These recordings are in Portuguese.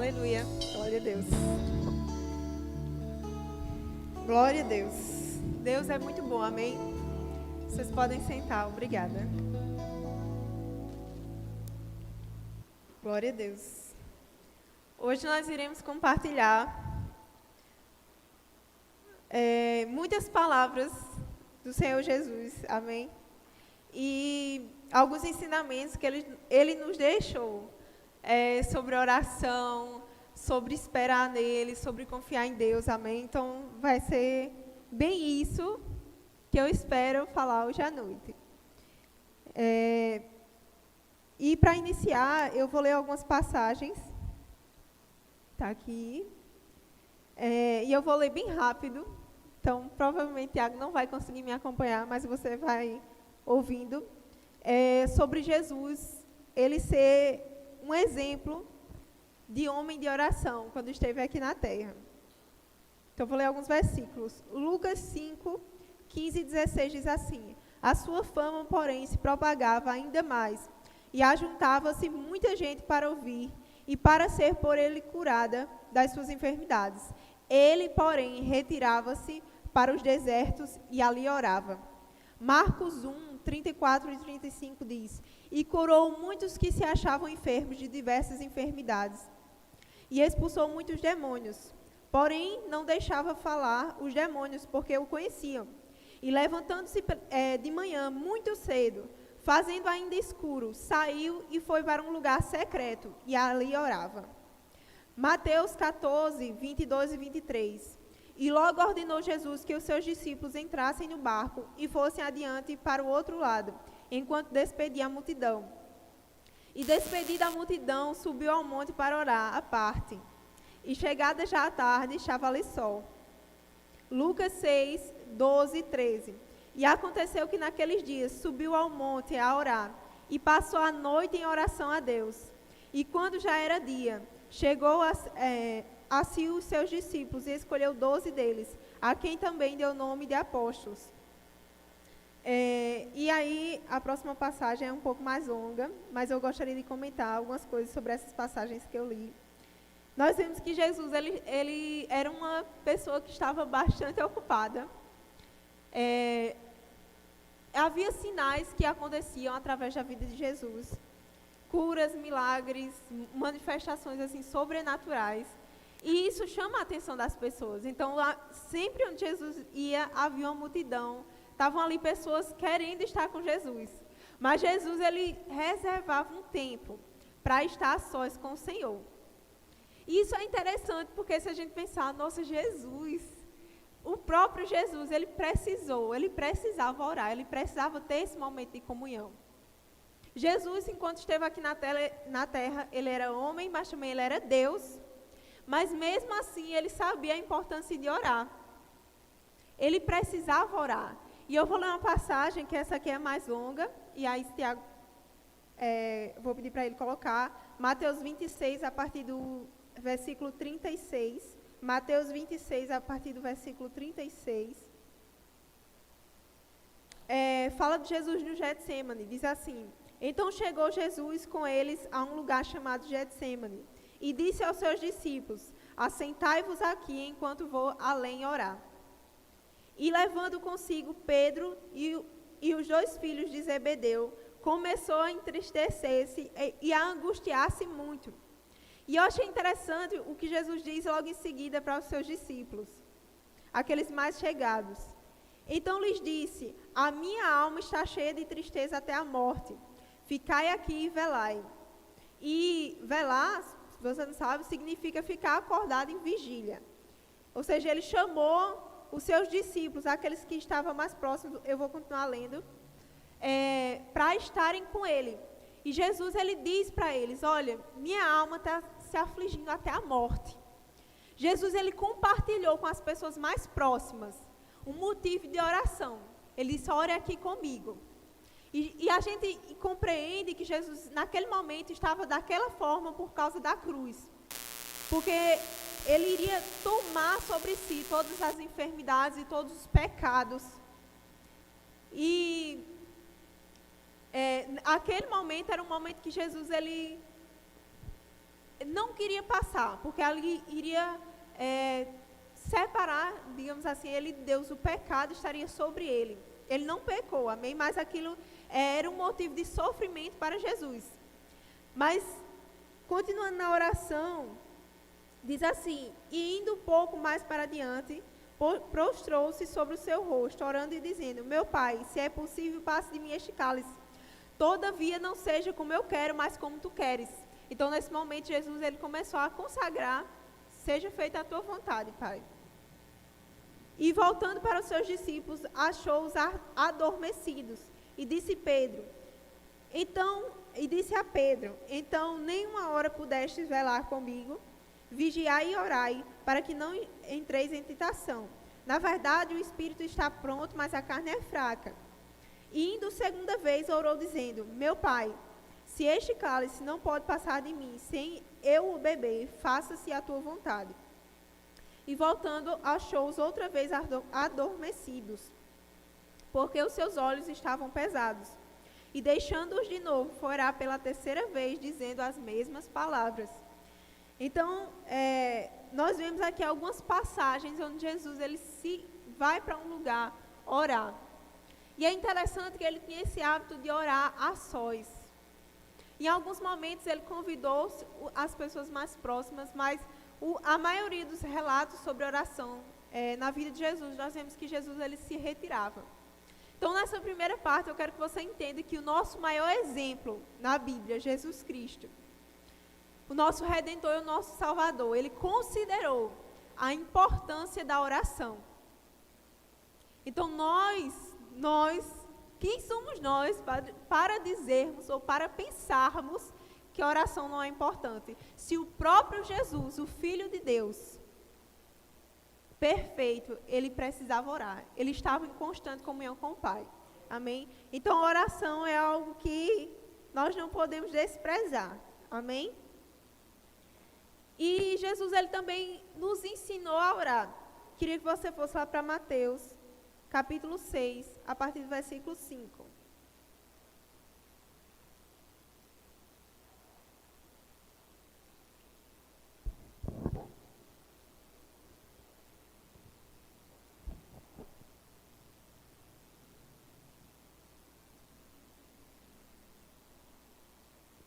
Aleluia. Glória a Deus. Glória a Deus. Deus é muito bom, amém? Vocês podem sentar, obrigada. Glória a Deus. Hoje nós iremos compartilhar muitas palavras do Senhor Jesus, amém? E alguns ensinamentos que Ele nos deixou sobre oração, sobre esperar nele, sobre confiar em Deus, amém? Então vai ser bem isso que eu espero falar hoje à noite. E para iniciar, eu vou ler algumas passagens. Está aqui. E eu vou ler bem rápido. Então, provavelmente, Tiago não vai conseguir me acompanhar, mas você vai ouvindo. Sobre Jesus, ele ser um exemplo de homem de oração, quando esteve aqui na terra. Então, eu vou ler alguns versículos. Lucas 5, 15 e 16 diz assim: a sua fama, porém, se propagava ainda mais, e ajuntava-se muita gente para ouvir, e para ser por ele curada das suas enfermidades. Ele, porém, retirava-se para os desertos e ali orava. Marcos 1, 34 e 35 diz: e curou muitos que se achavam enfermos de diversas enfermidades, e expulsou muitos demônios. Porém, não deixava falar os demônios, porque o conheciam. E levantando-se de manhã, muito cedo, fazendo ainda escuro, saiu e foi para um lugar secreto, e ali orava. Mateus 14, 22 e 23. E logo ordenou Jesus que os seus discípulos entrassem no barco e fossem adiante para o outro lado, enquanto despedia a multidão. E despedida a multidão, subiu ao monte para orar, à parte. E chegada já a tarde, estava ali só. Lucas 6, 12 e 13. E aconteceu que naqueles dias subiu ao monte a orar, e passou a noite em oração a Deus. E quando já era dia, chegou a si os seus discípulos e escolheu 12 deles, a quem também deu o nome de apóstolos. E aí, a próxima passagem é um pouco mais longa, mas eu gostaria de comentar algumas coisas sobre essas passagens que eu li. Nós vimos que Jesus, ele era uma pessoa que estava bastante ocupada. Havia sinais que aconteciam através da vida de Jesus. Curas, milagres, manifestações assim, sobrenaturais. E isso chama a atenção das pessoas. Então, sempre onde Jesus ia, havia uma multidão. Estavam ali pessoas querendo estar com Jesus. Mas Jesus, ele reservava um tempo para estar a sós com o Senhor. E isso é interessante, porque se a gente pensar, nossa, Jesus, o próprio Jesus, ele precisava orar, ele precisava ter esse momento de comunhão. Jesus, enquanto esteve aqui na terra, ele era homem, mas também ele era Deus. Mas mesmo assim, ele sabia a importância de orar. Ele precisava orar. E eu vou ler uma passagem, que essa aqui é mais longa, e aí, Tiago, vou pedir para ele colocar, Mateus 26, a partir do versículo 36. Mateus 26, a partir do versículo 36. Fala de Jesus no Getsêmani, diz assim: então chegou Jesus com eles a um lugar chamado Getsêmani, e disse aos seus discípulos: assentai-vos aqui enquanto vou além orar. E levando consigo Pedro e os 2 filhos de Zebedeu, começou a entristecer-se e a angustiar-se muito. E eu achei interessante o que Jesus diz logo em seguida para os seus discípulos, aqueles mais chegados. Então lhes disse: a minha alma está cheia de tristeza até a morte. Ficai aqui e velai. E velar, se você não sabe, significa ficar acordado em vigília. Ou seja, ele chamou os seus discípulos, aqueles que estavam mais próximos, eu vou continuar lendo, para estarem com ele. E Jesus, ele diz para eles: olha, minha alma está se afligindo até a morte. Jesus, ele compartilhou com as pessoas mais próximas um motivo de oração. Ele disse: ore aqui comigo. E a gente compreende que Jesus, naquele momento, estava daquela forma por causa da cruz. Porque ele iria tomar sobre si todas as enfermidades e todos os pecados. E aquele momento era um momento que Jesus, ele não queria passar, porque ali iria separar, digamos assim, ele de Deus, o pecado estaria sobre ele. Ele não pecou, amém? Mas aquilo era um motivo de sofrimento para Jesus. Mas, continuando na oração, diz assim: e indo um pouco mais para adiante, prostrou-se sobre o seu rosto, orando e dizendo: meu Pai, se é possível, passe de mim este cálice. Todavia não seja como eu quero, mas como tu queres. Então, nesse momento, Jesus ele começou a consagrar: seja feita a tua vontade, Pai. E voltando para os seus discípulos, achou-os adormecidos. E disse a Pedro: então, nenhuma hora pudestes velar comigo? Vigiai e orai, para que não entreis em tentação. Na verdade, o espírito está pronto, mas a carne é fraca. E indo segunda vez, orou dizendo: meu Pai, se este cálice não pode passar de mim, sem eu o beber, faça-se a tua vontade. E voltando, achou-os outra vez adormecidos, porque os seus olhos estavam pesados. E deixando-os de novo, foi orar pela terceira vez, dizendo as mesmas palavras. Então, nós vemos aqui algumas passagens onde Jesus ele se vai para um lugar orar. E é interessante que ele tinha esse hábito de orar a sós. Em alguns momentos ele convidou as pessoas mais próximas, mas a maioria dos relatos sobre oração na vida de Jesus, nós vemos que Jesus ele se retirava. Então, nessa primeira parte, eu quero que você entenda que o nosso maior exemplo na Bíblia, Jesus Cristo, o nosso Redentor e o nosso Salvador, ele considerou a importância da oração. Então, quem somos nós para dizermos ou para pensarmos que a oração não é importante? Se o próprio Jesus, o Filho de Deus, perfeito, ele precisava orar. Ele estava em constante comunhão com o Pai. Amém? Então, a oração é algo que nós não podemos desprezar. Amém? E Jesus, ele também nos ensinou a orar. Queria que você fosse lá para Mateus, capítulo 6, a partir do versículo 5.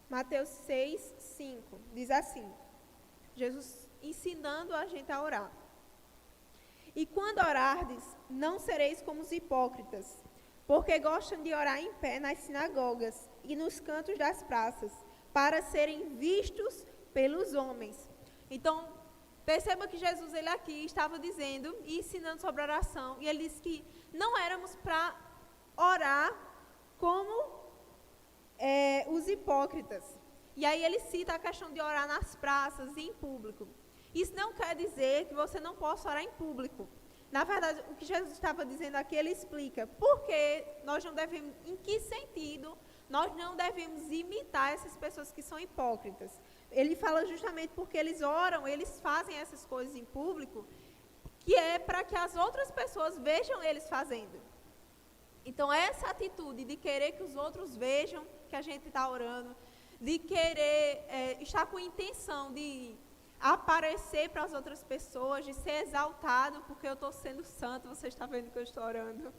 Mateus 6, 5, diz assim, Jesus ensinando a gente a orar. E quando orardes, não sereis como os hipócritas, porque gostam de orar em pé nas sinagogas e nos cantos das praças, para serem vistos pelos homens. Então, perceba que Jesus ele aqui estava dizendo e ensinando sobre oração, e ele disse que não éramos para orar como os hipócritas. E aí ele cita a questão de orar nas praças e em público. Isso não quer dizer que você não possa orar em público. Na verdade, o que Jesus estava dizendo aqui, ele explica por que nós não devemos, em que sentido nós não devemos imitar essas pessoas que são hipócritas. Ele fala justamente porque eles oram, eles fazem essas coisas em público, que é para que as outras pessoas vejam eles fazendo. Então, essa atitude de querer que os outros vejam que a gente está orando, de querer estar com intenção de aparecer para as outras pessoas, de ser exaltado porque eu estou sendo santo, você está vendo que eu estou orando.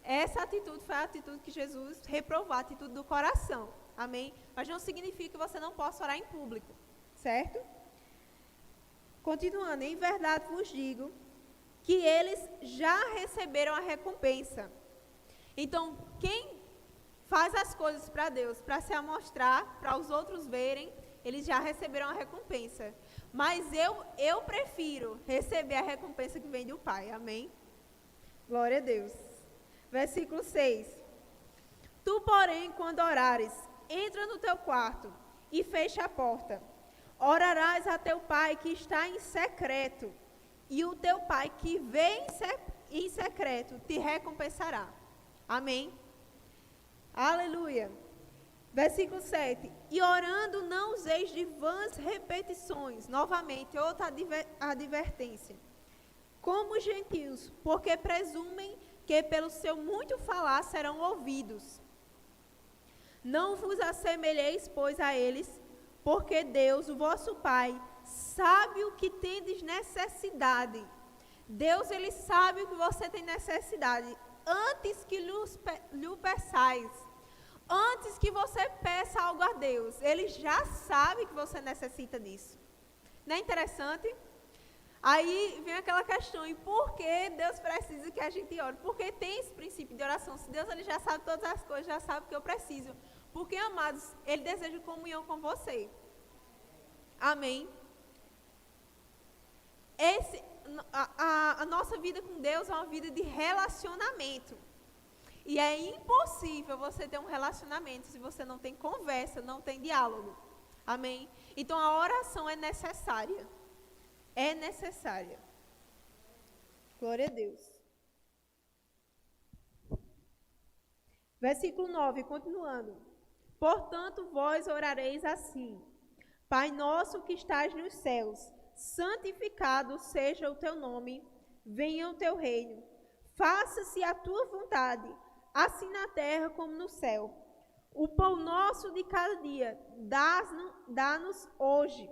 Essa atitude foi a atitude que Jesus reprovou, a atitude do coração, amém? Mas não significa que você não possa orar em público, certo? Continuando, em verdade vos digo que eles já receberam a recompensa. Então, quem faz as coisas para Deus, para se amostrar, para os outros verem, eles já receberam a recompensa. Mas eu prefiro receber a recompensa que vem do Pai. Amém? Glória a Deus. Versículo 6. Tu, porém, quando orares, entra no teu quarto e fecha a porta. Orarás a teu Pai que está em secreto, e o teu Pai que vê em secreto te recompensará. Amém? Aleluia. Versículo 7. E orando não useis de vãs repetições. Novamente, outra advertência. Como os gentios, porque presumem que pelo seu muito falar serão ouvidos. Não vos assemelheis, pois, a eles, porque Deus, o vosso Pai, sabe o que tendes necessidade. Deus, ele sabe o que você tem necessidade. Antes que lhe peçais, antes que você peça algo a Deus, ele já sabe que você necessita disso. Não é interessante? Aí vem aquela questão, e por que Deus precisa que a gente ore? Porque tem esse princípio de oração. Se Deus ele já sabe todas as coisas, já sabe o que eu preciso. Porque, amados, ele deseja comunhão com você. Amém? A nossa vida com Deus é uma vida de relacionamento. E é impossível você ter um relacionamento se você não tem conversa, não tem diálogo. Amém? Então a oração é necessária. É necessária. Glória a Deus. Versículo 9, continuando. Portanto, vós orareis assim: Pai nosso que estás nos céus, santificado seja o teu nome, venha o teu reino. Faça-se a tua vontade, assim na terra como no céu. O pão nosso de cada dia, dá-nos hoje.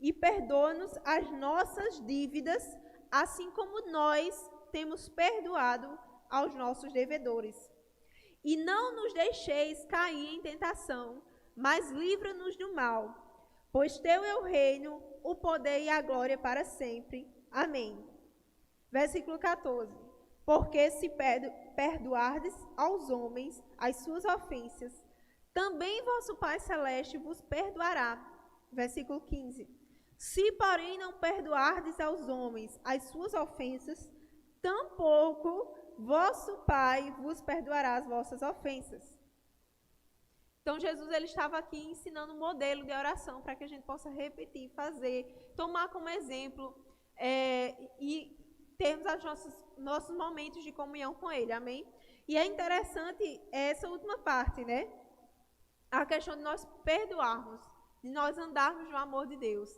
E perdoa-nos as nossas dívidas, assim como nós temos perdoado aos nossos devedores. E não nos deixeis cair em tentação, mas livra-nos do mal. Pois teu é o reino, o poder e a glória para sempre. Amém. Versículo 14. Porque se perdoardes aos homens as suas ofensas, também vosso Pai Celeste vos perdoará. Versículo 15. Se, porém, não perdoardes aos homens as suas ofensas, tampouco vosso Pai vos perdoará as vossas ofensas. Então, Jesus ele estava aqui ensinando um modelo de oração para que a gente possa repetir, fazer, tomar como exemplo e termos os nossos momentos de comunhão com Ele, amém? E é interessante essa última parte, né? A questão de nós perdoarmos, de nós andarmos no amor de Deus.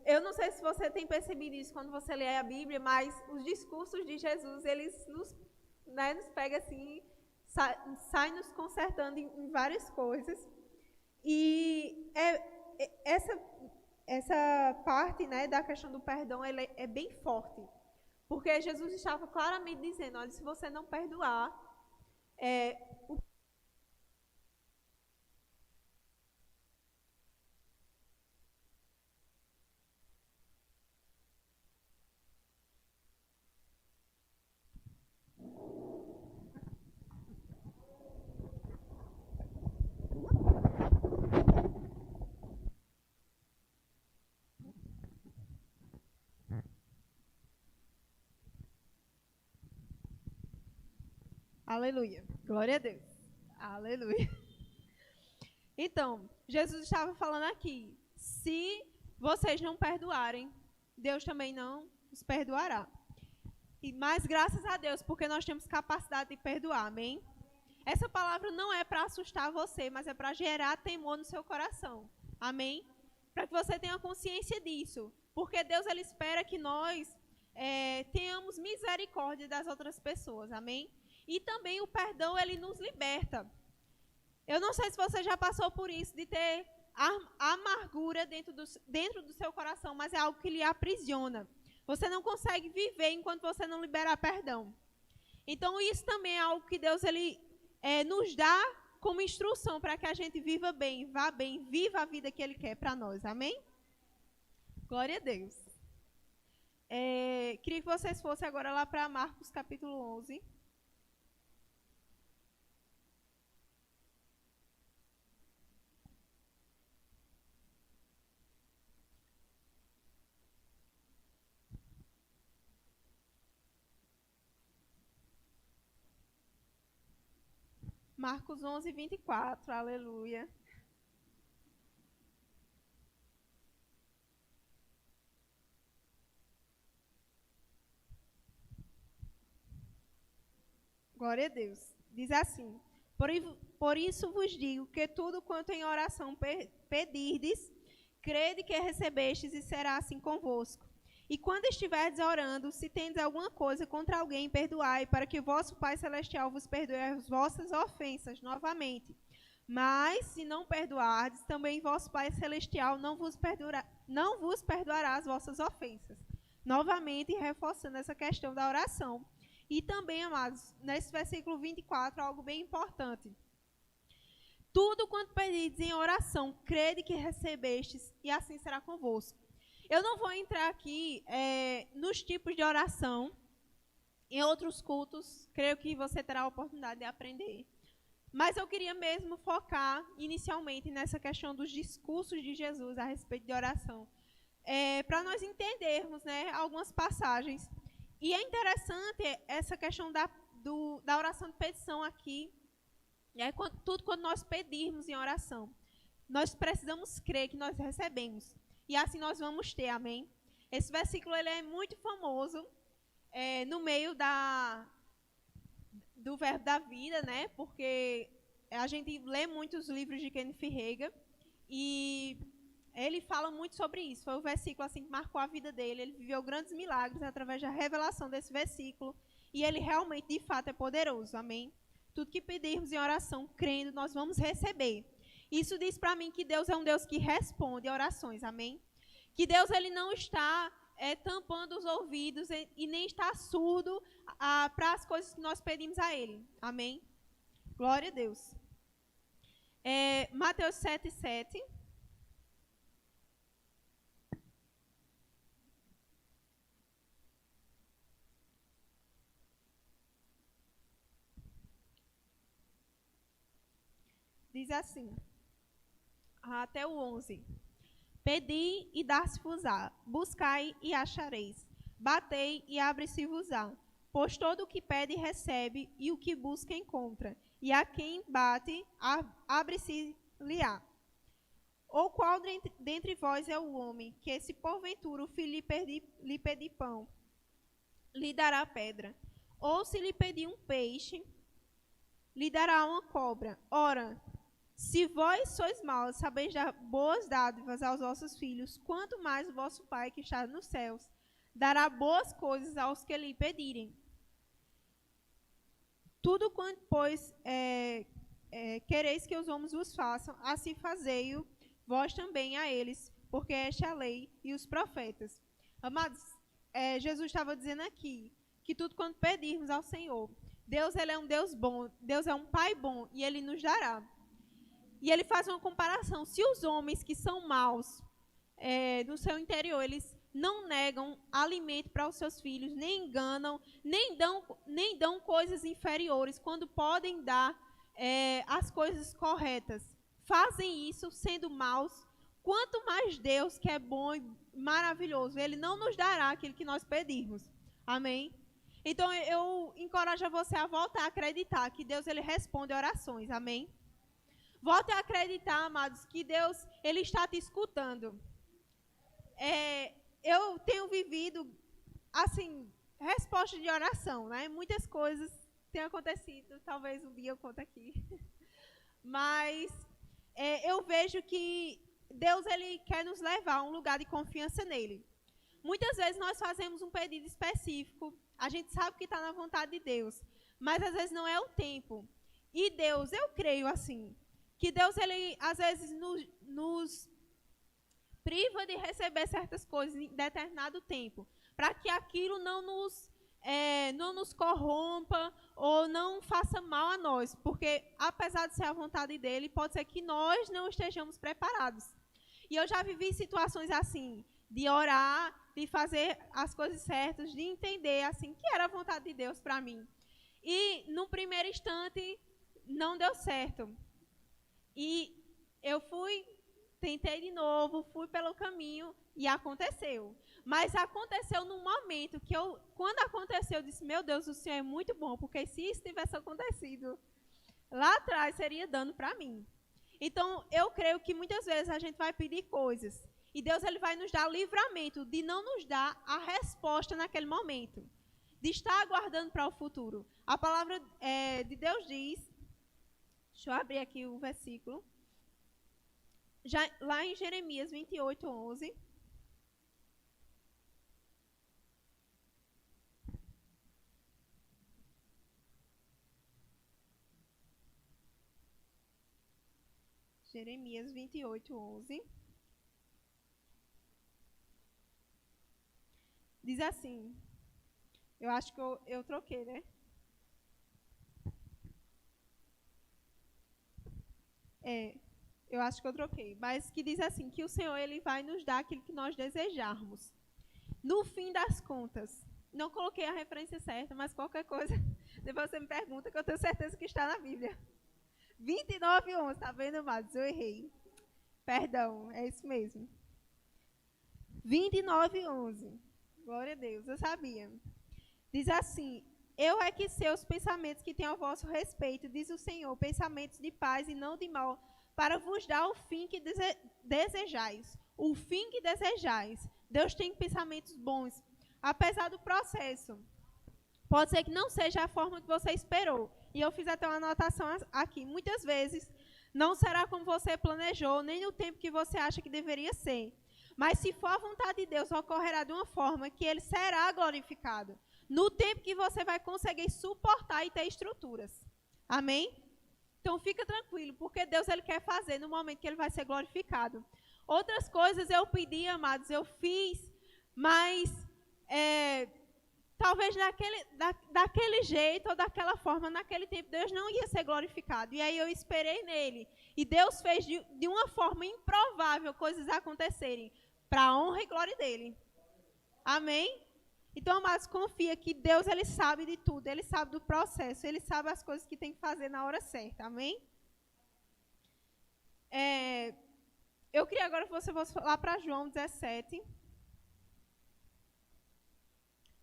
Eu não sei se você tem percebido isso quando você lê a Bíblia, mas os discursos de Jesus, eles nos pegam assim, sai nos consertando em várias coisas. E essa parte, né, da questão do perdão, ela é bem forte. Porque Jesus estava claramente dizendo, olha, se você não perdoar, Aleluia. Glória a Deus. Aleluia. Então, Jesus estava falando aqui, se vocês não perdoarem, Deus também não os perdoará. Mas graças a Deus, porque nós temos capacidade de perdoar, amém? Essa palavra não é para assustar você, mas é para gerar temor no seu coração, amém? Para que você tenha consciência disso, porque Deus ele espera que nós tenhamos misericórdia das outras pessoas, amém? E também o perdão, ele nos liberta. Eu não sei se você já passou por isso, de ter amargura dentro do seu coração, mas é algo que lhe aprisiona. Você não consegue viver enquanto você não liberar perdão. Então, isso também é algo que Deus ele, nos dá como instrução para que a gente viva bem, vá bem, viva a vida que Ele quer para nós. Amém? Glória a Deus. Queria que vocês fossem agora lá para Marcos capítulo 11. Marcos 11, 24, aleluia. Glória a Deus. Diz assim, por isso vos digo que tudo quanto em oração pedirdes, crede que recebestes e será assim convosco. E quando estiverdes orando, se tendes alguma coisa contra alguém, perdoai, para que o vosso Pai Celestial vos perdoe as vossas ofensas novamente. Mas, se não perdoardes, também vosso Pai Celestial não vos perdoará as vossas ofensas. Novamente, reforçando essa questão da oração. E também, amados, nesse versículo 24, algo bem importante. Tudo quanto pedides em oração, crede que recebestes, e assim será convosco. Eu não vou entrar aqui nos tipos de oração. Em outros cultos, creio que você terá a oportunidade de aprender. Mas eu queria mesmo focar inicialmente nessa questão dos discursos de Jesus a respeito de oração. Para nós entendermos, né, algumas passagens. E é interessante essa questão da oração de petição aqui. Tudo quando nós pedirmos em oração, nós precisamos crer que nós recebemos. E assim nós vamos ter, amém? Esse versículo ele é muito famoso no meio do verbo da vida, né? Porque a gente lê muitos livros de Kenneth Hagin e ele fala muito sobre isso. Foi o versículo assim que marcou a vida dele. Ele viveu grandes milagres através da revelação desse versículo e ele realmente, de fato, é poderoso. Amém? Tudo que pedirmos em oração, crendo, nós vamos receber. Isso diz para mim que Deus é um Deus que responde a orações. Amém? Que Deus ele não está tampando os ouvidos e nem está surdo para as coisas que nós pedimos a Ele. Amém? Glória a Deus. Mateus 7:7. Diz assim, até o 11. Pedi e dar-se-vos-á, buscai e achareis, batei e abre-se-vos-á. Pois todo o que pede recebe, e o que busca encontra, e a quem bate abre-se-lhe-á. Ou qual dentre vós é o homem, que se porventura o filho lhe pedir pão, lhe dará pedra? Ou se lhe pedir um peixe, lhe dará uma cobra? Ora, se vós sois maus, sabeis dar boas dádivas aos vossos filhos, quanto mais o vosso Pai que está nos céus dará boas coisas aos que lhe pedirem. Tudo quanto, pois, quereis que os homens vos façam, assim fazei-o vós também a eles, porque esta é a lei e os profetas. Amados, Jesus estava dizendo aqui que tudo quanto pedirmos ao Senhor, Deus ele é um Deus bom, Deus é um Pai bom e Ele nos dará. E ele faz uma comparação. Se os homens que são maus no seu interior, eles não negam alimento para os seus filhos, nem enganam, nem dão coisas inferiores, quando podem dar as coisas corretas. Fazem isso sendo maus. Quanto mais Deus, que é bom e maravilhoso, Ele não nos dará aquilo que nós pedirmos. Amém? Então, eu encorajo você a voltar a acreditar que Deus ele responde orações. Amém? Volte a acreditar, amados, que Deus ele está te escutando. Eu tenho vivido, assim, resposta de oração, né? Muitas coisas têm acontecido, talvez um dia eu conte aqui. Mas eu vejo que Deus ele quer nos levar a um lugar de confiança nele. Muitas vezes nós fazemos um pedido específico, a gente sabe que está na vontade de Deus, mas às vezes não é o tempo. E Deus, eu creio assim, que Deus, ele às vezes nos priva de receber certas coisas em determinado tempo, para que aquilo não nos corrompa ou não faça mal a nós, porque apesar de ser a vontade dele, pode ser que nós não estejamos preparados. E eu já vivi situações assim, de orar, de fazer as coisas certas, de entender assim que era a vontade de Deus para mim. E no primeiro instante não deu certo. E eu tentei de novo, fui pelo caminho e aconteceu. Mas aconteceu num momento que quando aconteceu, eu disse, meu Deus, o Senhor é muito bom, porque se isso tivesse acontecido lá atrás, seria dano para mim. Então, eu creio que muitas vezes a gente vai pedir coisas e Deus ele vai nos dar livramento de não nos dar a resposta naquele momento, de estar aguardando para o futuro. A palavra de Deus diz, deixa eu abrir aqui o versículo, lá em Jeremias 28:11. Jeremias 28, 11. Diz assim, eu acho que eu troquei, né? Eu acho que eu troquei, mas que diz assim, que o Senhor ele vai nos dar aquilo que nós desejarmos. No fim das contas, não coloquei a referência certa, mas qualquer coisa, depois você me pergunta, que eu tenho certeza que está na Bíblia. 29, 11, tá vendo, amados? Eu errei. Perdão, é isso mesmo. 29, 11. Glória a Deus, eu sabia. Diz assim, eu é que sei os pensamentos que tenho a vosso respeito, diz o Senhor, pensamentos de paz e não de mal, para vos dar o fim que desejais. O fim que desejais. Deus tem pensamentos bons, apesar do processo. Pode ser que não seja a forma que você esperou. E eu fiz até uma anotação aqui. Muitas vezes não será como você planejou, nem no tempo que você acha que deveria ser. Mas se for a vontade de Deus, ocorrerá de uma forma que ele será glorificado. No tempo que você vai conseguir suportar e ter estruturas. Amém? Então fica tranquilo, porque Deus ele quer fazer no momento que ele vai ser glorificado. Outras coisas eu pedi, amados, eu fiz, mas talvez daquele jeito ou daquela forma, naquele tempo, Deus não ia ser glorificado. E aí eu esperei nele. E Deus fez de uma forma improvável coisas acontecerem para a honra e glória dele. Amém? Então, amados, confia que Deus ele sabe de tudo. Ele sabe do processo. Ele sabe as coisas que tem que fazer na hora certa. Amém? Eu queria agora que você fosse lá para João 17.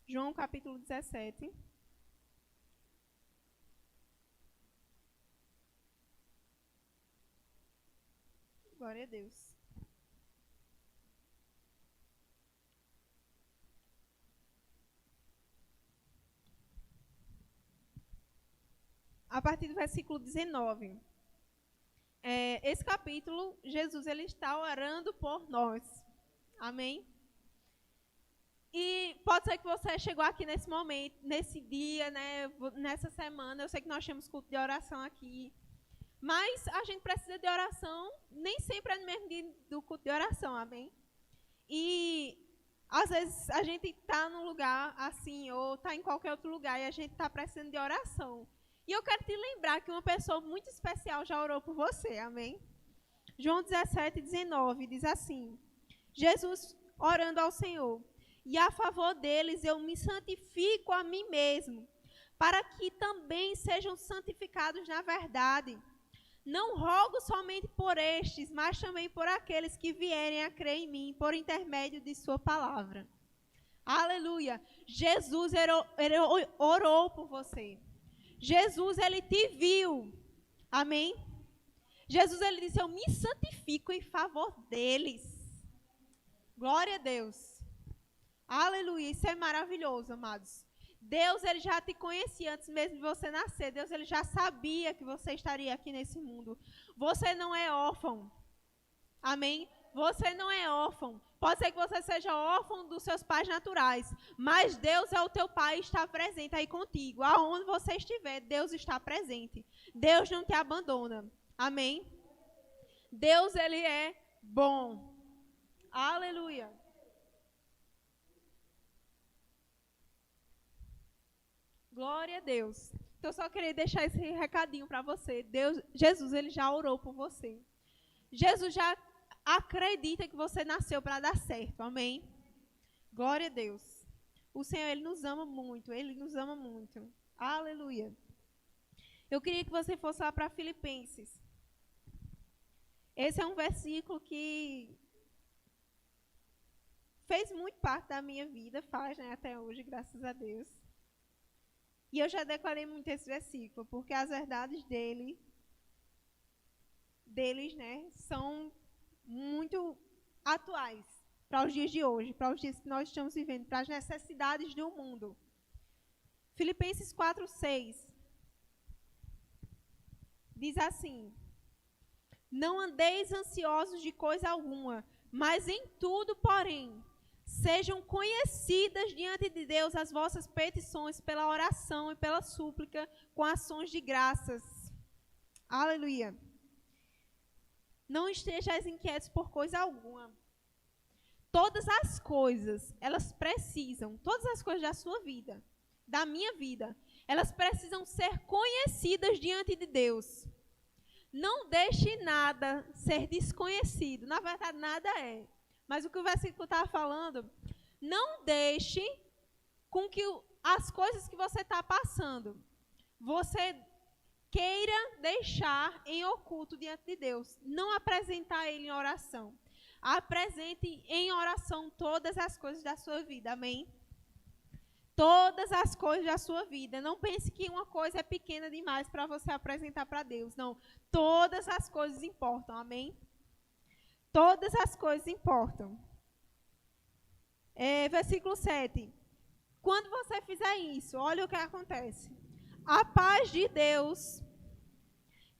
João capítulo 17. Glória a Deus. A partir do versículo 19. Esse capítulo, Jesus ele está orando por nós. Amém? E pode ser que você chegou aqui nesse momento, nesse dia, né, nessa semana. Eu sei que nós temos culto de oração aqui. Mas a gente precisa de oração, nem sempre é no mesmo dia do culto de oração, amém? E às vezes a gente está num lugar assim, ou está em qualquer outro lugar, e a gente está precisando de oração. E eu quero te lembrar que uma pessoa muito especial já orou por você, amém? João 17, 19 diz assim, Jesus orando ao Senhor, e a favor deles eu me santifico a mim mesmo, para que também sejam santificados na verdade. Não rogo somente por estes, mas também por aqueles que vierem a crer em mim, por intermédio de sua palavra. Aleluia! Jesus orou por você. Jesus, ele te viu. Amém? Jesus, ele disse, eu me santifico em favor deles. Glória a Deus. Aleluia, isso é maravilhoso, amados. Deus, ele já te conhecia antes mesmo de você nascer. Deus, ele já sabia que você estaria aqui nesse mundo. Você não é órfão. Amém? Você não é órfão. Pode ser que você seja órfão dos seus pais naturais, mas Deus é o teu pai e está presente aí contigo. Aonde você estiver, Deus está presente. Deus não te abandona. Amém? Deus, ele é bom. Aleluia. Glória a Deus. Então, eu só queria deixar esse recadinho para você. Jesus, ele já orou por você. Jesus já acredita que você nasceu para dar certo. Amém? Glória a Deus. O Senhor, ele nos ama muito. Ele nos ama muito. Aleluia. Eu queria que você fosse lá para Filipenses. Esse é um versículo que fez muito parte da minha vida, faz, né, até hoje, graças a Deus. E eu já declarei muito esse versículo, porque as verdades deles, né, são muito atuais para os dias de hoje, para os dias que nós estamos vivendo, para as necessidades do mundo. Filipenses 4:6 diz assim: não andeis ansiosos de coisa alguma, mas em tudo, porém, sejam conhecidas diante de Deus as vossas petições pela oração e pela súplica com ações de graças. Aleluia. Não estejais inquietos por coisa alguma. Todas as coisas, elas precisam, todas as coisas da sua vida, da minha vida, elas precisam ser conhecidas diante de Deus. Não deixe nada ser desconhecido. Na verdade, nada é. Mas o que o versículo está falando, não deixe com que as coisas que você está passando, você queira deixar em oculto diante de Deus. Não apresentar Ele em oração. Apresente em oração todas as coisas da sua vida. Amém? Todas as coisas da sua vida. Não pense que uma coisa é pequena demais para você apresentar para Deus. Não. Todas as coisas importam. Amém? Todas as coisas importam. Versículo 7. Quando você fizer isso, olha o que acontece. A paz de Deus,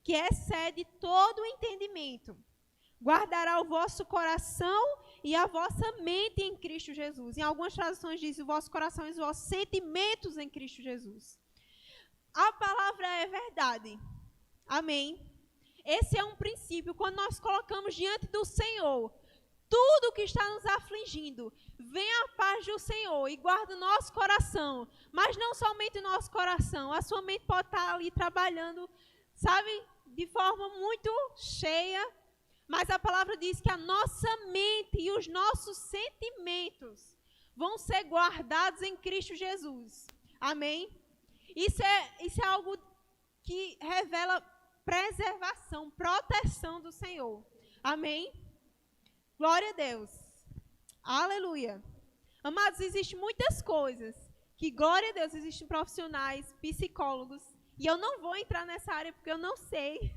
que excede todo o entendimento, guardará o vosso coração e a vossa mente em Cristo Jesus. Em algumas traduções diz o vosso coração e os vossos sentimentos em Cristo Jesus. A palavra é verdade. Amém? Esse é um princípio. Quando nós colocamos diante do Senhor tudo que está nos afligindo, vem a paz do Senhor e guarda o nosso coração. Mas não somente o nosso coração. A sua mente pode estar ali trabalhando, sabe, de forma muito cheia. Mas a palavra diz que a nossa mente e os nossos sentimentos vão ser guardados em Cristo Jesus. Amém? Isso é algo que revela preservação, proteção do Senhor. Amém? Glória a Deus. Aleluia. Amados, existem muitas coisas que, glória a Deus, existem profissionais, psicólogos, e eu não vou entrar nessa área porque eu não sei.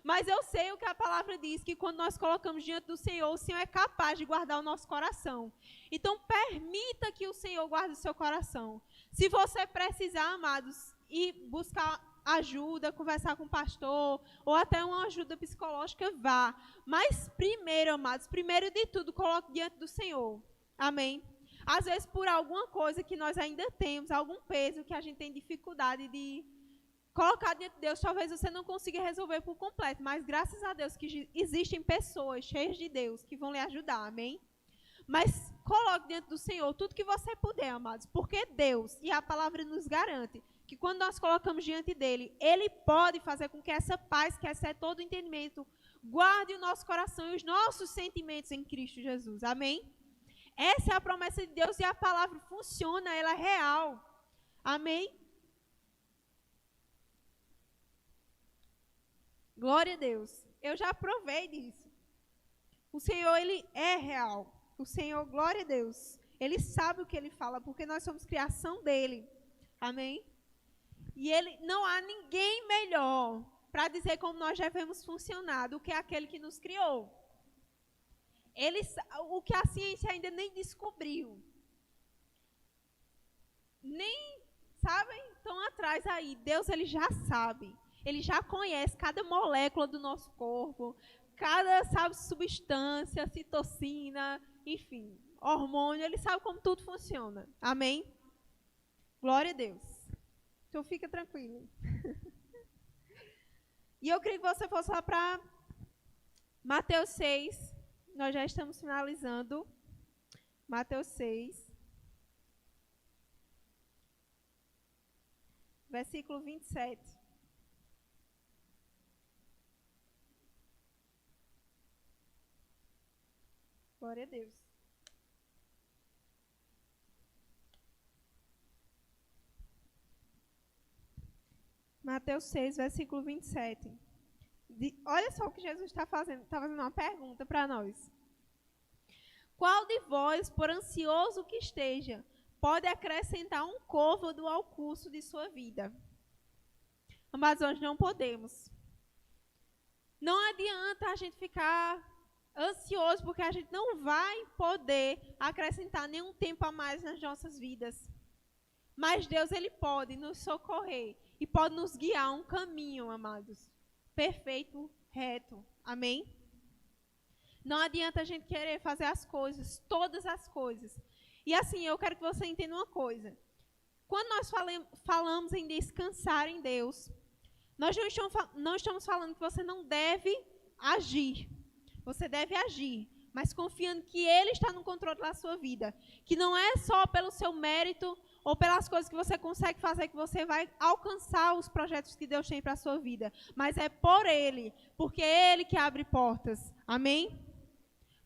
Mas eu sei o que a palavra diz, que quando nós colocamos diante do Senhor, o Senhor é capaz de guardar o nosso coração. Então, permita que o Senhor guarde o seu coração. Se você precisar, amados, ir buscar ajuda, conversar com o pastor, ou até uma ajuda psicológica, vá. Mas primeiro, amados, primeiro de tudo, coloque diante do Senhor. Amém? Às vezes, por alguma coisa que nós ainda temos, algum peso que a gente tem dificuldade de colocar diante de Deus, talvez você não consiga resolver por completo, mas graças a Deus que existem pessoas cheias de Deus que vão lhe ajudar, amém? Mas coloque diante do Senhor tudo que você puder, amados, porque Deus, e a palavra nos garante, que quando nós colocamos diante dele, ele pode fazer com que essa paz, que excede todo o entendimento, guarde o nosso coração e os nossos sentimentos em Cristo Jesus, amém? Essa é a promessa de Deus e a palavra funciona, ela é real, amém? Glória a Deus. Eu já provei disso. O Senhor, ele é real. O Senhor, glória a Deus, ele sabe o que ele fala, porque nós somos criação dele. Amém? E ele, não há ninguém melhor para dizer como nós devemos funcionar do que aquele que nos criou. O que a ciência ainda nem descobriu. Nem, sabem, estão atrás aí. Deus, ele já sabe. Ele já conhece cada molécula do nosso corpo, cada, sabe, substância, citocina, enfim, hormônio, ele sabe como tudo funciona. Amém? Glória a Deus. Então fica tranquilo. E eu queria que você fosse lá para Mateus 6. Nós já estamos finalizando. Mateus 6. Versículo 27. Glória a Deus. Mateus 6, versículo 27. Olha só o que Jesus está fazendo. Está fazendo uma pergunta para nós. Qual de vós, por ansioso que esteja, pode acrescentar um côvado ao curso de sua vida? Mas nós não podemos. Não adianta a gente ficar ansioso, porque a gente não vai poder acrescentar nenhum tempo a mais nas nossas vidas. Mas Deus, ele pode nos socorrer e pode nos guiar um caminho, amados, perfeito, reto. Amém? Não adianta a gente querer fazer as coisas, todas as coisas. E assim, eu quero que você entenda uma coisa. Quando nós falamos em descansar em Deus, nós não estamos falando que você não deve agir. Você deve agir, mas confiando que Ele está no controle da sua vida. Que não é só pelo seu mérito ou pelas coisas que você consegue fazer que você vai alcançar os projetos que Deus tem para a sua vida. Mas é por Ele, porque é Ele que abre portas. Amém?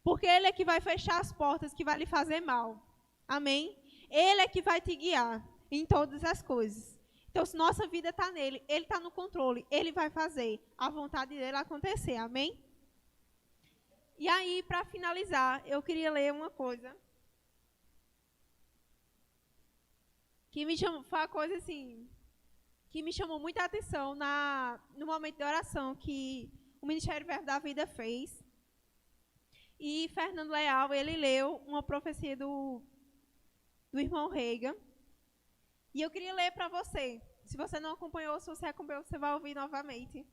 Porque Ele é que vai fechar as portas que vai lhe fazer mal. Amém? Ele é que vai te guiar em todas as coisas. Então, se nossa vida está nele, Ele está no controle, Ele vai fazer a vontade dele acontecer. Amém? E aí, para finalizar, eu queria ler uma coisa que me chamou, foi uma coisa assim, que me chamou muita atenção no momento de oração que o Ministério Verbo da Vida fez. E Fernando Leal, ele leu uma profecia do irmão Reagan. E eu queria ler para você. Se você não acompanhou, se você acompanhou, você vai ouvir novamente.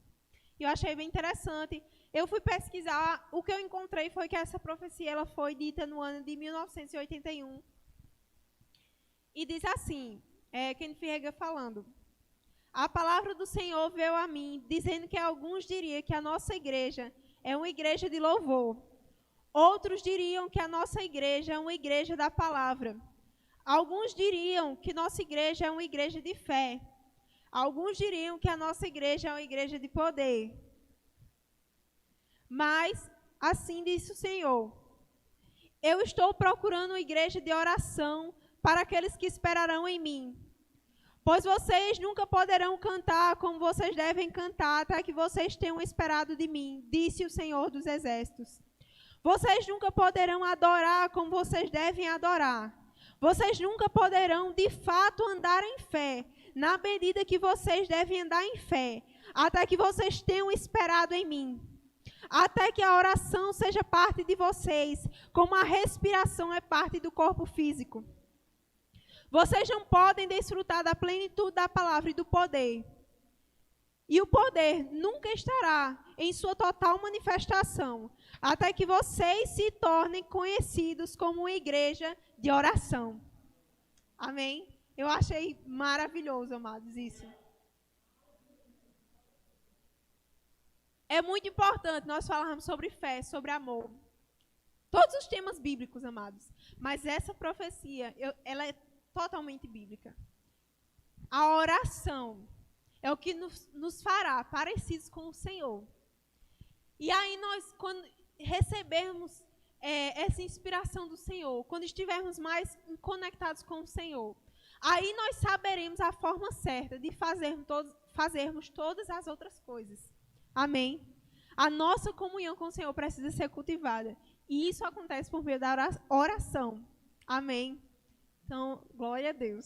E eu achei bem interessante. Eu fui pesquisar, o que eu encontrei foi que essa profecia ela foi dita no ano de 1981. E diz assim, Kenneth Reagan falando: a palavra do Senhor veio a mim, dizendo que alguns diriam que a nossa igreja é uma igreja de louvor. Outros diriam que a nossa igreja é uma igreja da palavra. Alguns diriam que nossa igreja é uma igreja de fé. Alguns diriam que a nossa igreja é uma igreja de poder. Mas, assim disse o Senhor: eu estou procurando uma igreja de oração para aqueles que esperarão em mim. Pois vocês nunca poderão cantar como vocês devem cantar, até que vocês tenham esperado de mim, disse o Senhor dos Exércitos. Vocês nunca poderão adorar como vocês devem adorar. Vocês nunca poderão, de fato, andar em fé, na medida que vocês devem andar em fé, até que vocês tenham esperado em mim. Até que a oração seja parte de vocês, como a respiração é parte do corpo físico. Vocês não podem desfrutar da plenitude da palavra e do poder. E o poder nunca estará em sua total manifestação, até que vocês se tornem conhecidos como uma igreja de oração. Amém? Eu achei maravilhoso, amados, isso. É muito importante nós falarmos sobre fé, sobre amor. Todos os temas bíblicos, amados. Mas essa profecia, ela é totalmente bíblica. A oração é o que nos fará parecidos com o Senhor. E aí nós, quando recebermos essa inspiração do Senhor, quando estivermos mais conectados com o Senhor, aí nós saberemos a forma certa de fazermos todas as outras coisas. Amém? A nossa comunhão com o Senhor precisa ser cultivada. E isso acontece por meio da oração. Amém? Então, glória a Deus.